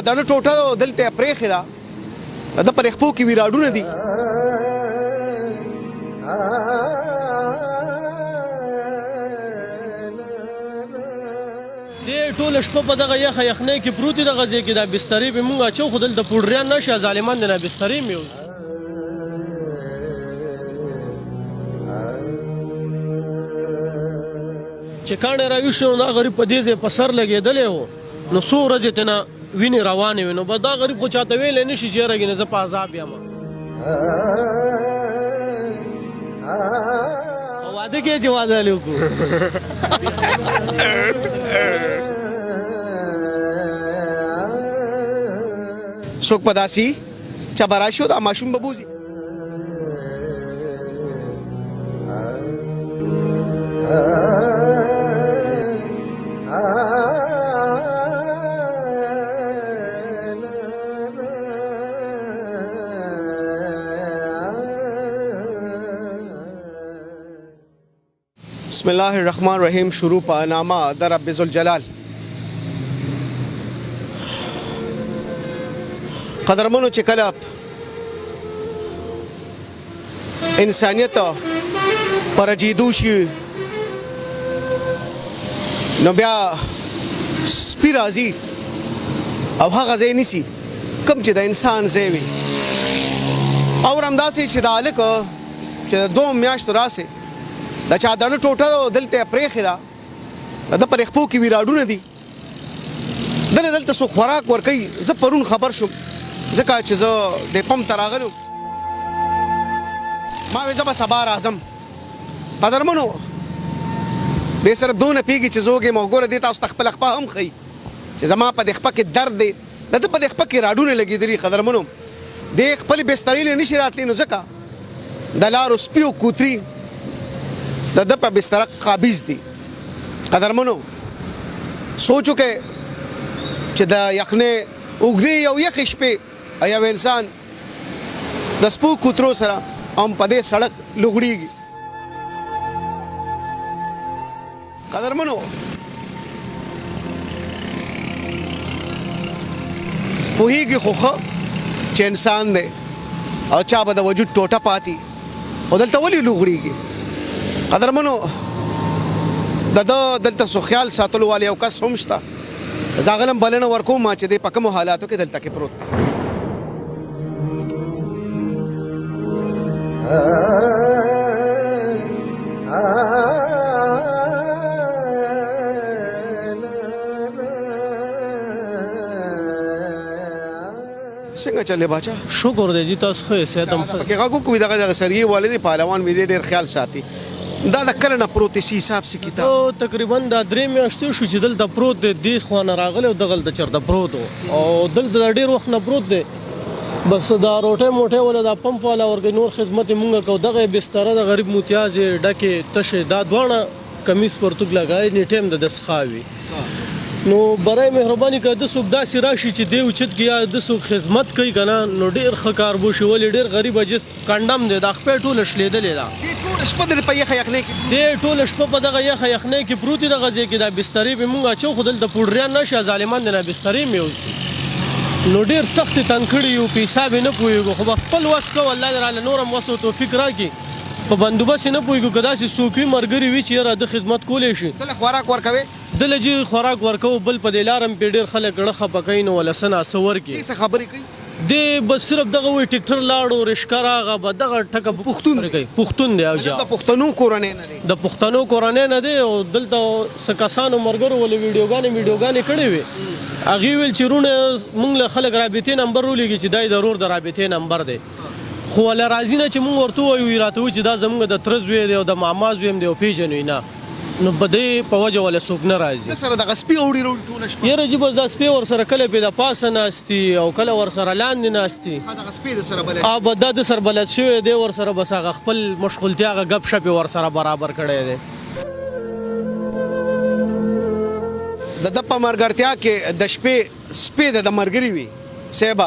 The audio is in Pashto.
دا ټوټه دلته پرېښې ده د پر خپو کې ویراډونه دي دې ټوله شپه په دغه یخه یخنۍ کې پروت دي دغه ځای کې دا بسترې به مونږ اچو خو دلته پوډریان نشي ظالمان دي نه بسترې مې اوس چې کاڼې راویښ نو دا غریب په دې ځای په سر لګېدلی و نو څو ورځې ته نه وینې روانې وې نو به دا غریب خو چاته ویلی نه شي چې یاره ګینې زه په عذاب یم واده کې چې واده هلې وکړو څوک به داسې چا به راشي او دا ماشوم به بوځي بسم الله الرحمن الرحیم شروع په نامه د رب ذوالجلال قدرمنو چې کله انسانیت پر جیدو شي نو بیا سپي راځي او هغه ځای نیسي کوم چې د انسان ځای وي او همداسې چې دا هلک چې د 2 میاشتو راسې د چادرنه ټوټه دلته پرېښې ده د پر خپو کې ویراډونه دي دلته څوک خوراک ورکوي زه پرون خبر شوم ځکه چې زه د پمپ ته راغلی ما وې زه به سبا راځم قدرمنو دې سره دونه پیږي چې زه وږیم او ګوره دې تاسو ته خپله خپه هم ښیي چې زما په دې خپه کې درد دی د ده په دې خپه کې راډونه لګېدلي قدرمنو دې خپلې بسترې له نشي راتلی نو ځکه د لارو سپي او کوتري د ده په بستره قابض دي قدرمنو سوچ وکړئ چې د یخنۍ اوږدې یو یخې شپې یو انسان د سپو کوترو سره هم په دې سړک لوغړېږي قدرمنو پوهېږي خو ښه چې انسان دی او چا به د وجود ټوټه پاتې او دلته ولې لوغړېږي قدرمنو د ده دلته سو خیال ساتلو والی یو کس هم شته زه هغه هم بلنه ورکوم چې دی په کومو حالاتو کې دلته کې پروت دی څنګه چلې باچا شکر دی جی تاسو ښه صحت هم ښه پکې غږ وکړو دغه سرګي والدې پهلوان مې ډېر خیال ساتي دا د کله نه پروت سی حساب سی کتاب تقریبا دا 3 میاشتې شو چې دلته پروت دی دې خوا نه راغلی او دغلته چېرته پروت و او دلته ډېر وخت نه پروت دی بس دا روټۍ موټۍ والا دا پمپ والا ورګوي نور خدمت یې مونږ کوو دغه بستره د غریب متیازې ډکې تشې دا دواړه کمیز پرتوګ لګوي نې ټایم د څښا وي نو برای مهرباني که د څوک داسې راشي چې دی اوچت کې یا د څوک خدمت کوي که نه نو ډېر ښه کار به وشي ولې ډېر غریبه جس کنډم دی دا خپې ټوله شلېدلې ده ټوله شپه د په یخه یخنۍ کې دې ټوله شپه په دغه یخه یخنۍ کې پروت دي دغه ځای کې دا بسترې به مونږ اچو خو دلته پوډریان نشي ظالمان دي نه بسترې مې اوسي نو ډېر سخت تنګ کړي یو په حساب نه پوهېږو خو به خپل وس کوو الله دې راله نور هم وس او توفیق راکړي په بندوبست نه پوهېږو که داسې څوک وي ملګري وي چې یاره د خدمت کولی شي دله خوراک ورکوې دله جي خوراک ورکوو بل په دې لار هم پې ډېر خلک ړه خفه کوي نو وله څه ناڅه ورکړي څه خبرې کوي دی بس صرف دغه وایي ټکټر لاړو رشکه راغه به دغه ټکه پښتون کوي پښتون دی او د پښتنو کورنۍ نه دی د پښتنو کورنۍ نه دی او دلته څه کسانو ملګرو ولې ویډیوګانې کړې وې هغې ویل چې رونه موږ له خلک رابطې نمبر ولیږي چې دا یې ضرور د رابطې نمبر دی خو وله راځي نه چې موږ ورته ووایو راته وایي چې دا زموږ د تره زوی دی او د ماما زوی هم دی او پېژنو یې نه نو په دې په وجه ولا څوک نه راځي سره دغه سپي اوړي ټوله شپه یاره جی بس دا سپي ورسره کله پې د پاسه ناستي او کله ورسره لاندې ناستي دغه سپي د سره بلد به دا د سر بلد شوی دی ورسره بس هغه خپل مشغولتیا هغه ګپ شپ یې ورسره برابر کړی دی د ده په ملګرتیا کې د شپې سپي د ملګري وي صاحبه